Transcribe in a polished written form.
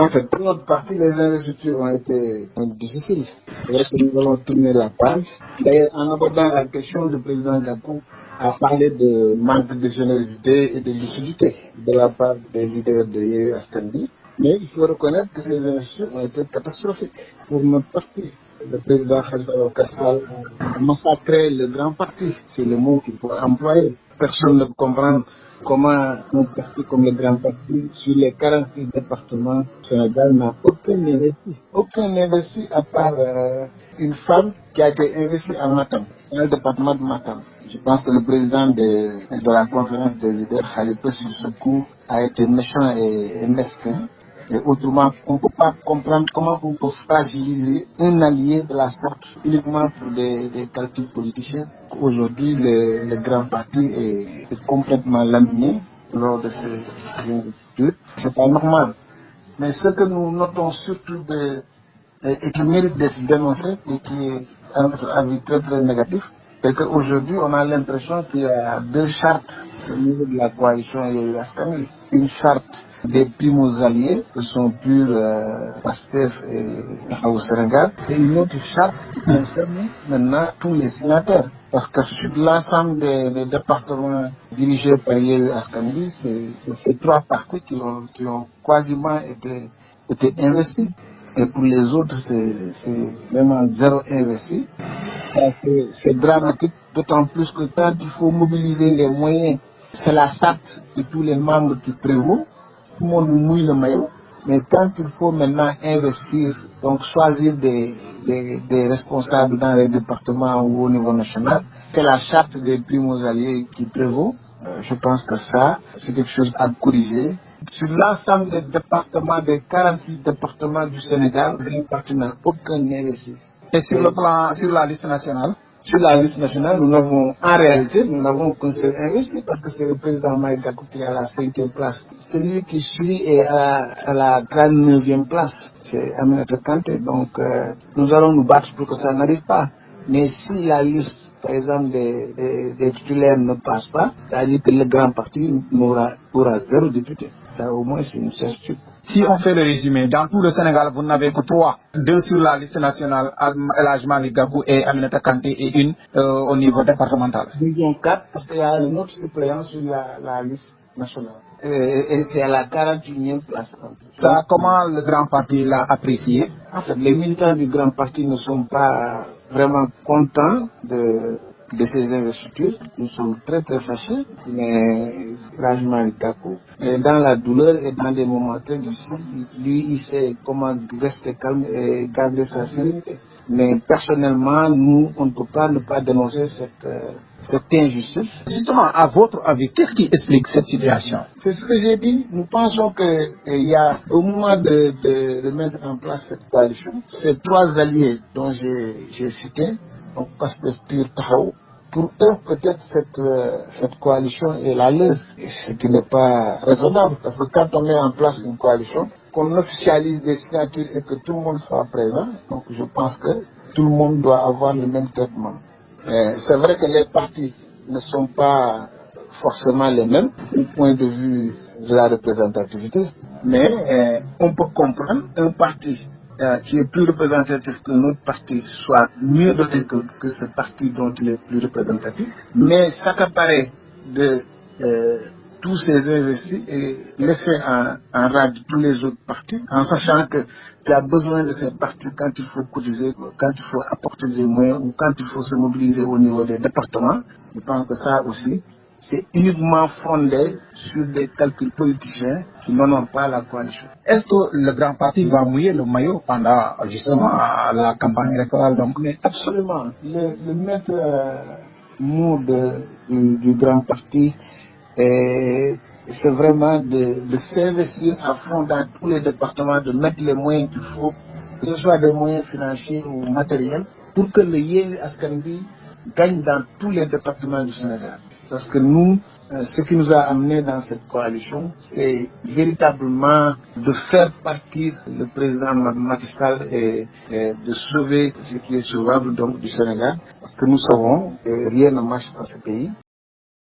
En fait, pour notre parti, les investitures ont été difficiles. C'est vrai que nous allons tourner la page. D'ailleurs, en abordant la question, le président Gakou a parlé de manque de générosité et de lucidité de la part des leaders de Yewwi Askan Wi. Mais il faut reconnaître que ces investitures ont été catastrophiques pour notre parti. Le président Khalifa Sall a massacré le grand parti. C'est le mot qu'il faut employer. Personne ne peut comprendre comment un parti comme le grand parti, sur les 46 départements du Sénégal, n'a aucun investi. Aucun investi à part une femme qui a été investie à Matam, dans le département de Matam. Je pense que le président de la conférence des leaders, Khalifa Sissoko, a été méchant et mesquin. Et autrement, on ne peut pas comprendre comment on peut fragiliser un allié de la sorte uniquement pour des calculs politiciens. Aujourd'hui, le grand parti est complètement laminé lors de ces investitures. C'est pas normal. Mais ce que nous notons surtout et qui mérite d'être dénoncé et qui est à notre avis très très négatif, c'est qu'aujourd'hui on a l'impression qu'il y a deux chartes au niveau de la coalition Yewwi Askan Wi. Une charte des primos alliés que sont PUR, PASTEF et Taxawu Sénégal, et une autre charte qui concerne maintenant tous les signataires. Parce que sur l'ensemble des départements dirigés par Yewwi Askan Wi, c'est ces trois partis qui ont quasiment été investis. Et pour les autres, c'est vraiment zéro investi. C'est dramatique, d'autant plus que quand il faut mobiliser les moyens, c'est la charte de tous les membres qui prévaut. Tout le monde mouille le maillot. Mais quand il faut maintenant investir, donc choisir des responsables dans les départements ou au niveau national, c'est la charte des primos alliés qui prévaut. Je pense que ça, c'est quelque chose à corriger. Sur l'ensemble des départements, des 46 départements du Sénégal, le parti n'a aucun investi. Et sur la liste nationale? Sur la liste nationale, en réalité, nous n'avons qu'un seul investi parce que c'est le président Malick Gakou qui est à la 5e place. Celui qui suit est à la 39e place. C'est Aminata Kanté. Donc, nous allons nous battre pour que ça n'arrive pas. Mais si la liste, par exemple, des titulaires ne passe pas, ça veut dire que le grand parti aura zéro député. Ça, au moins, c'est une certitude. Si on fait le résumé, dans tout le Sénégal, vous n'avez que 3. 2 sur la liste nationale, El Hadji Malick Gakou et Aminata Kanté, et une au niveau départemental. Nous avons 4 parce qu'il y a un autre suppléant sur la liste nationale. Et c'est à la 41e place. Ça, comment le grand parti l'a apprécié? En fait, les militants du grand parti ne sont pas vraiment contents de ces investitures. Nous sommes très très fâchés, mais largement Gakou. Et dans la douleur et dans des moments très difficiles, lui, il sait comment rester calme et garder sa sérénité. Mais personnellement, nous, on ne peut pas ne pas dénoncer cette injustice. Justement, à votre avis, qu'est-ce qui explique cette situation? C'est ce que j'ai dit. Nous pensons qu'il y a, au moment de mettre en place cette coalition, ces 3 alliés dont j'ai cité, donc PASTEF, PUR, Taxawu, pour eux, peut-être cette coalition est la leur. Et ce qui n'est pas raisonnable, parce que quand on met en place une coalition, qu'on officialise des signatures et que tout le monde soit présent, donc je pense que tout le monde doit avoir le même traitement. C'est vrai que les partis ne sont pas forcément les mêmes du point de vue de la représentativité, mais on peut comprendre un parti qui est plus représentatif que notre parti soit mieux doté que ce parti dont il est plus représentatif, mais s'accaparer de tous ces investis et laisser en rade tous les autres partis, en sachant que tu as besoin de ces partis quand il faut cotiser, quand il faut apporter des moyens ou quand il faut se mobiliser au niveau des départements. Je pense que ça aussi, c'est uniquement fondé sur des calculs politiciens qui n'honorent pas la coalition. Est-ce que le grand parti va mouiller le maillot pendant justement la campagne électorale donc? Mais absolument. Le maître mot du grand parti, c'est vraiment de s'investir à fond dans tous les départements, de mettre les moyens qu'il faut, que ce soit des moyens financiers ou matériels, pour que le Yewwi Askan Wi gagne dans tous les départements du Sénégal. Parce que nous, ce qui nous a amené dans cette coalition, c'est véritablement de faire partir le président Macky Sall et de sauver ce qui est sauvable donc du Sénégal. Parce que nous savons que rien ne marche dans ce pays.